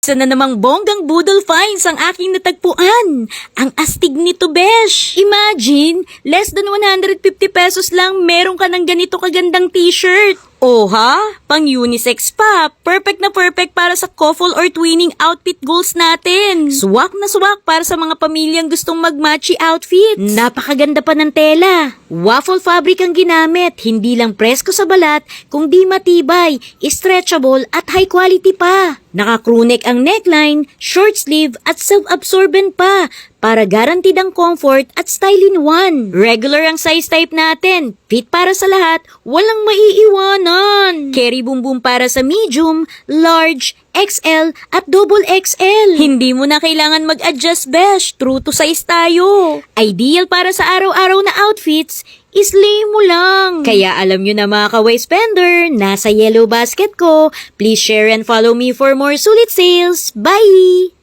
Isa na namang bonggang budol finds ang aking natagpuan. Ang astig nito, besh. Imagine, less than 150 pesos lang meron ka ng ganito kagandang t-shirt. Oh ha? Pang unisex pa. Perfect na perfect para sa couple or twinning outfit goals natin. Swak na swak para sa mga pamilyang gustong mag-matchy outfits. Napakaganda pa ng tela. Waffle fabric ang ginamit. Hindi lang presko sa balat, kundi matibay, stretchable at high quality pa. Naka-crewneck ang neckline, short sleeve at self-absorbent pa para guaranteed ang comfort at style in one. Regular ang size type natin. Fit para sa lahat, walang maiiwanan. Carry boom boom para sa medium, large, XL at double XL. Hindi mo na kailangan mag-adjust, besh. True to size tayo. Ideal para sa araw-araw na outfits, islay mo lang. Kaya alam nyo na mga ka-way spender, nasa yellow basket ko. Please share and follow me for more sulit sales. Bye!